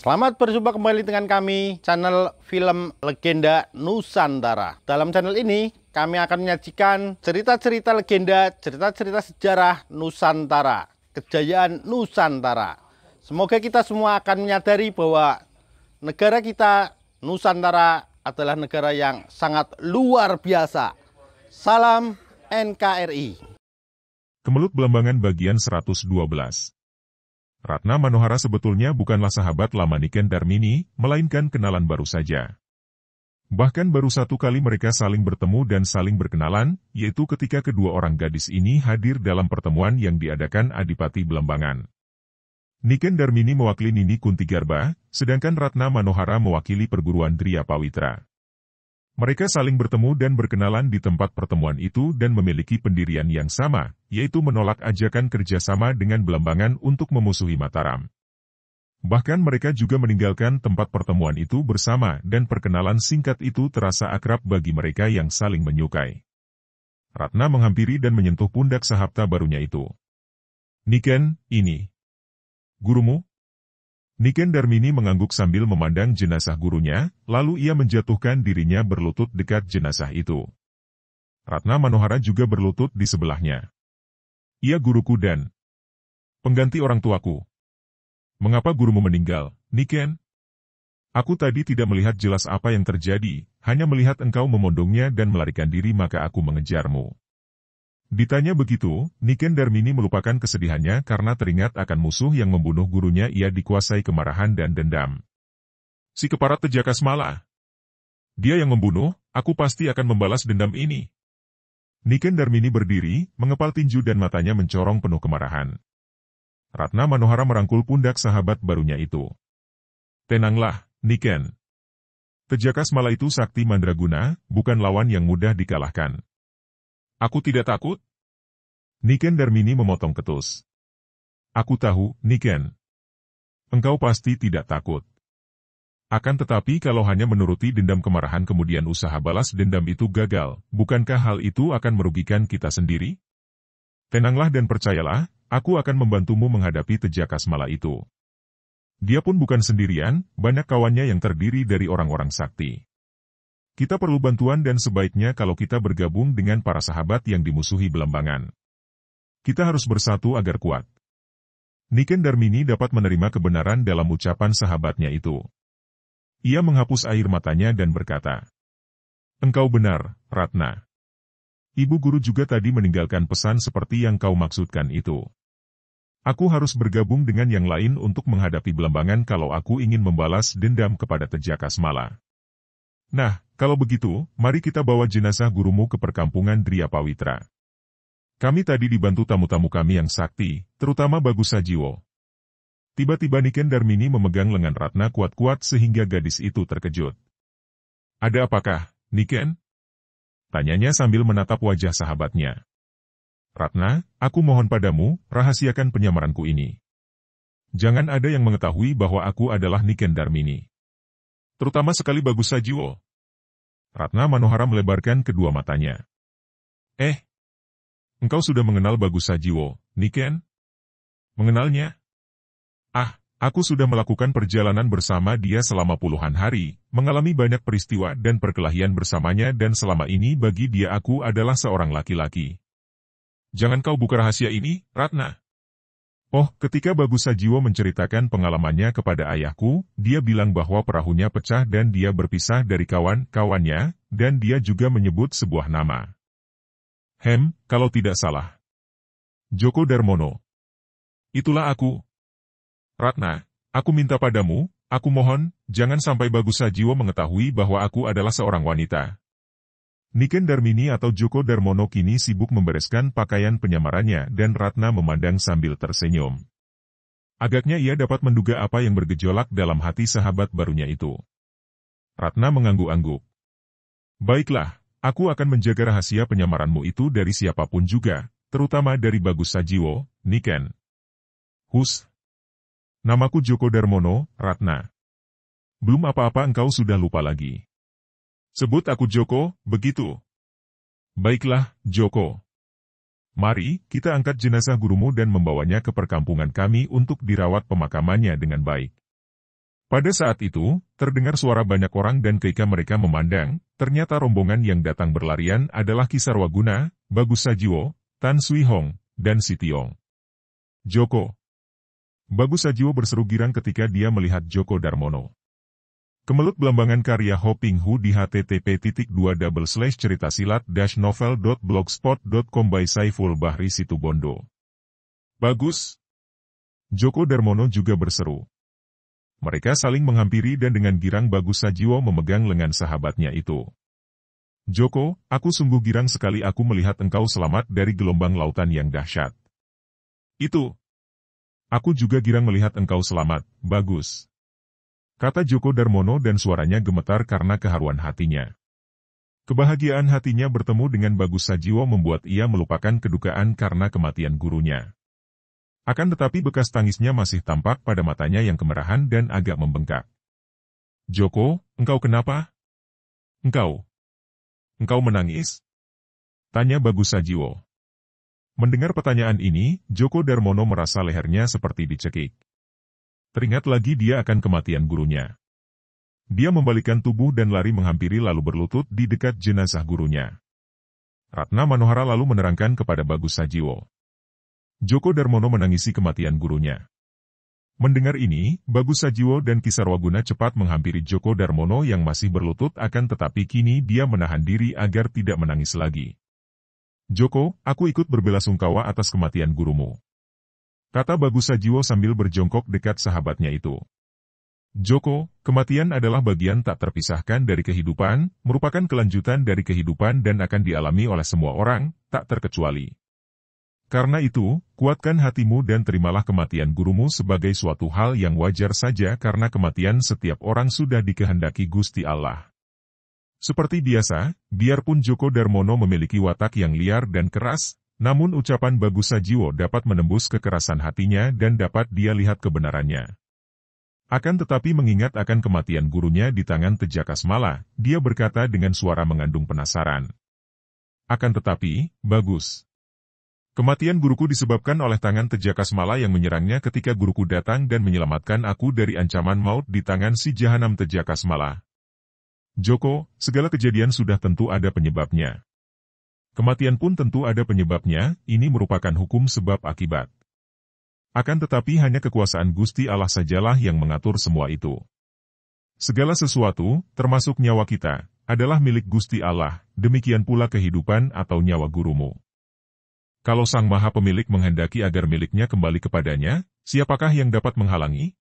Selamat berjumpa kembali dengan kami, channel Film Legenda Nusantara. Dalam channel ini, kami akan menyajikan cerita-cerita legenda, cerita-cerita sejarah Nusantara, kejayaan Nusantara. Semoga kita semua akan menyadari bahwa negara kita, Nusantara, adalah negara yang sangat luar biasa. Salam NKRI. Kemelut Belambangan bagian 112. Ratna Manohara sebetulnya bukanlah sahabat lama Niken Darmini, melainkan kenalan baru saja. Bahkan baru satu kali mereka saling bertemu dan saling berkenalan, yaitu ketika kedua orang gadis ini hadir dalam pertemuan yang diadakan Adipati Belambangan. Niken Darmini mewakili Nini Kunti Garba, sedangkan Ratna Manohara mewakili perguruan Dria Pawitra. Mereka saling bertemu dan berkenalan di tempat pertemuan itu dan memiliki pendirian yang sama, yaitu menolak ajakan kerjasama dengan Belambangan untuk memusuhi Mataram. Bahkan mereka juga meninggalkan tempat pertemuan itu bersama dan perkenalan singkat itu terasa akrab bagi mereka yang saling menyukai. Ratna menghampiri dan menyentuh pundak sahabta barunya itu. "Niken, ini gurumu?" Niken Darmini mengangguk sambil memandang jenazah gurunya, lalu ia menjatuhkan dirinya berlutut dekat jenazah itu. Ratna Manohara juga berlutut di sebelahnya. "Ia guruku dan pengganti orang tuaku." "Mengapa gurumu meninggal, Niken?" "Aku tadi tidak melihat jelas apa yang terjadi, hanya melihat engkau memondongnya dan melarikan diri maka aku mengejarmu." Ditanya begitu, Niken Darmini melupakan kesedihannya karena teringat akan musuh yang membunuh gurunya. Ia dikuasai kemarahan dan dendam. "Si keparat Tejakas Mala. Dia yang membunuh, aku pasti akan membalas dendam ini." Niken Darmini berdiri, mengepal tinju dan matanya mencorong penuh kemarahan. Ratna Manohara merangkul pundak sahabat barunya itu. "Tenanglah, Niken. Tejakas Mala itu sakti mandraguna, bukan lawan yang mudah dikalahkan." "Aku tidak takut." Niken Darmini memotong ketus. "Aku tahu, Niken. Engkau pasti tidak takut. Akan tetapi kalau hanya menuruti dendam kemarahan kemudian usaha balas dendam itu gagal, bukankah hal itu akan merugikan kita sendiri? Tenanglah dan percayalah, aku akan membantumu menghadapi Tejakas Mala itu. Dia pun bukan sendirian, banyak kawannya yang terdiri dari orang-orang sakti. Kita perlu bantuan dan sebaiknya kalau kita bergabung dengan para sahabat yang dimusuhi Belambangan. Kita harus bersatu agar kuat." Niken Darmini dapat menerima kebenaran dalam ucapan sahabatnya itu. Ia menghapus air matanya dan berkata, "Engkau benar, Ratna. Ibu guru juga tadi meninggalkan pesan seperti yang kau maksudkan itu. Aku harus bergabung dengan yang lain untuk menghadapi Belambangan kalau aku ingin membalas dendam kepada Tejakas Mala. Nah, kalau begitu, mari kita bawa jenazah gurumu ke perkampungan Dria Pawitra. Kami tadi dibantu tamu-tamu kami yang sakti, terutama Bagus Sajiwo." Tiba-tiba Niken Darmini memegang lengan Ratna kuat-kuat sehingga gadis itu terkejut. "Ada apakah, Niken?" tanyanya sambil menatap wajah sahabatnya. "Ratna, aku mohon padamu, rahasiakan penyamaranku ini. Jangan ada yang mengetahui bahwa aku adalah Niken Darmini. Terutama sekali Bagus Sajiwo." Ratna Manohara melebarkan kedua matanya. Engkau sudah mengenal Bagus Sajiwo, Niken?" "Mengenalnya? Aku sudah melakukan perjalanan bersama dia selama puluhan hari, mengalami banyak peristiwa dan perkelahian bersamanya dan selama ini bagi dia aku adalah seorang laki-laki." "Jangan kau buka rahasia ini, Ratna." "Oh, ketika Bagus Sajiwo menceritakan pengalamannya kepada ayahku, dia bilang bahwa perahunya pecah dan dia berpisah dari kawan-kawannya, dan dia juga menyebut sebuah nama. Kalau tidak salah, Joko Darmono. Itulah aku. Ratna, aku minta padamu, aku mohon, jangan sampai Bagus Sajiwo mengetahui bahwa aku adalah seorang wanita." Niken Darmini atau Joko Darmono kini sibuk membereskan pakaian penyamarannya dan Ratna memandang sambil tersenyum. Agaknya ia dapat menduga apa yang bergejolak dalam hati sahabat barunya itu. Ratna mengangguk-angguk. "Baiklah, aku akan menjaga rahasia penyamaranmu itu dari siapapun juga, terutama dari Bagus Sajiwo, Niken." "Hus. Namaku Joko Darmono, Ratna. Belum apa-apa engkau sudah lupa lagi. Sebut aku Joko, begitu?" "Baiklah, Joko. Mari, kita angkat jenazah gurumu dan membawanya ke perkampungan kami untuk dirawat pemakamannya dengan baik." Pada saat itu, terdengar suara banyak orang dan ketika mereka memandang, ternyata rombongan yang datang berlarian adalah Kisarwaguna, Bagus Sajiwo, Tan Sui Hong, dan Sitiong. Joko. Bagus Sajiwo berseru girang ketika dia melihat Djoko Darmono. Kemelut Belambangan karya Ho Ping Hu di http://ceritasilat-novel.blogspot.com by Saiful Bahri Situbondo. Bagus. Djoko Darmono juga berseru. Mereka saling menghampiri dan dengan girang Bagus Sajiwo memegang lengan sahabatnya itu. Joko, aku sungguh girang sekali aku melihat engkau selamat dari gelombang lautan yang dahsyat. Itu. Aku juga girang melihat engkau selamat, Bagus. Kata Djoko Darmono dan suaranya gemetar karena keharuan hatinya. Kebahagiaan hatinya bertemu dengan Bagus Sajiwo membuat ia melupakan kedukaan karena kematian gurunya. Akan tetapi bekas tangisnya masih tampak pada matanya yang kemerahan dan agak membengkak. Joko, engkau kenapa? Engkau menangis? Tanya Bagus Sajiwo. Mendengar pertanyaan ini, Djoko Darmono merasa lehernya seperti dicekik. Teringat lagi dia akan kematian gurunya. Dia membalikkan tubuh dan lari menghampiri lalu berlutut di dekat jenazah gurunya. Ratna Manohara lalu menerangkan kepada Bagus Sajiwo. Djoko Darmono menangisi kematian gurunya. Mendengar ini, Bagus Sajiwo dan Kisarwaguna cepat menghampiri Djoko Darmono yang masih berlutut akan tetapi kini dia menahan diri agar tidak menangis lagi. Joko, aku ikut berbelasungkawa atas kematian gurumu. Kata Bagus Sajiwo sambil berjongkok dekat sahabatnya itu. Joko, kematian adalah bagian tak terpisahkan dari kehidupan, merupakan kelanjutan dari kehidupan dan akan dialami oleh semua orang, tak terkecuali. Karena itu, kuatkan hatimu dan terimalah kematian gurumu sebagai suatu hal yang wajar saja karena kematian setiap orang sudah dikehendaki Gusti Allah. Seperti biasa, biarpun Djoko Darmono memiliki watak yang liar dan keras, namun ucapan Bagus Sajiwo dapat menembus kekerasan hatinya dan dapat dia lihat kebenarannya. Akan tetapi mengingat akan kematian gurunya di tangan Tejakasmala, dia berkata dengan suara mengandung penasaran. Akan tetapi, Bagus. Kematian guruku disebabkan oleh tangan Tejakasmala yang menyerangnya ketika guruku datang dan menyelamatkan aku dari ancaman maut di tangan si jahanam Tejakasmala. Joko, segala kejadian sudah tentu ada penyebabnya. Kematian pun tentu ada penyebabnya, ini merupakan hukum sebab akibat. Akan tetapi hanya kekuasaan Gusti Allah sajalah yang mengatur semua itu. Segala sesuatu, termasuk nyawa kita, adalah milik Gusti Allah, demikian pula kehidupan atau nyawa gurumu. Kalau Sang Maha Pemilik menghendaki agar miliknya kembali kepadanya, siapakah yang dapat menghalangi?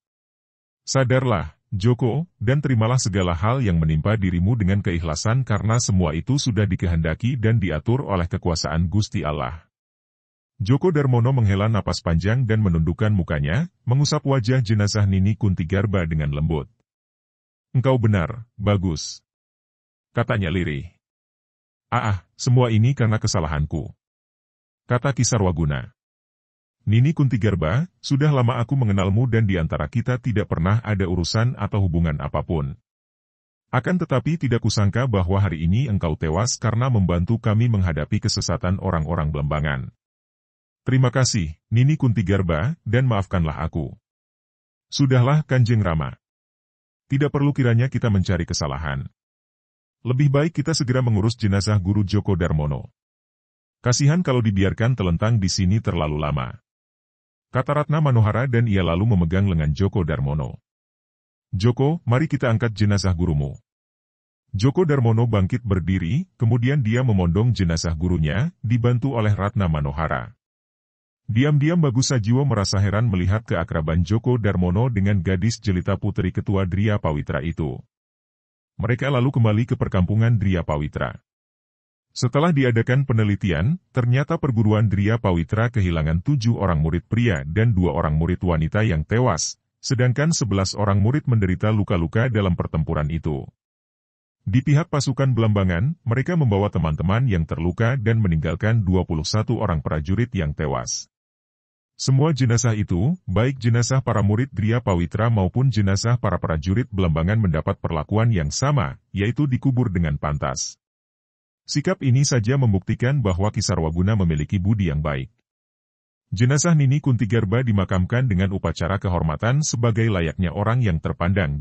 Sadarlah, Joko, dan terimalah segala hal yang menimpa dirimu dengan keikhlasan karena semua itu sudah dikehendaki dan diatur oleh kekuasaan Gusti Allah. Djoko Darmono menghela napas panjang dan menundukkan mukanya, mengusap wajah jenazah Nini Kuntigarba dengan lembut. Engkau benar, Bagus. Katanya lirih. Semua ini karena kesalahanku. Kata Kisarwaguna. Nini Kuntigarba, sudah lama aku mengenalmu dan di antara kita tidak pernah ada urusan atau hubungan apapun. Akan tetapi tidak kusangka bahwa hari ini engkau tewas karena membantu kami menghadapi kesesatan orang-orang Belambangan. Terima kasih, Nini Kuntigarba, dan maafkanlah aku. Sudahlah, Kanjeng Rama. Tidak perlu kiranya kita mencari kesalahan. Lebih baik kita segera mengurus jenazah Guru Djoko Darmono. Kasihan kalau dibiarkan telentang di sini terlalu lama. Kata Ratna Manohara dan ia lalu memegang lengan Djoko Darmono. Joko, mari kita angkat jenazah gurumu. Djoko Darmono bangkit berdiri, kemudian dia memondong jenazah gurunya, dibantu oleh Ratna Manohara. Diam-diam Bagus Sajiwo merasa heran melihat keakraban Djoko Darmono dengan gadis jelita putri ketua Dria Pawitra itu. Mereka lalu kembali ke perkampungan Dria Pawitra. Setelah diadakan penelitian, ternyata perguruan Dria Pawitra kehilangan 7 orang murid pria dan 2 orang murid wanita yang tewas, sedangkan 11 orang murid menderita luka-luka dalam pertempuran itu. Di pihak pasukan Belambangan, mereka membawa teman-teman yang terluka dan meninggalkan 21 orang prajurit yang tewas. Semua jenazah itu, baik jenazah para murid Dria Pawitra maupun jenazah para prajurit Belambangan mendapat perlakuan yang sama, yaitu dikubur dengan pantas. Sikap ini saja membuktikan bahwa Kisarwaguna memiliki budi yang baik. Jenazah Nini Kuntigarba dimakamkan dengan upacara kehormatan sebagai layaknya orang yang terpandang.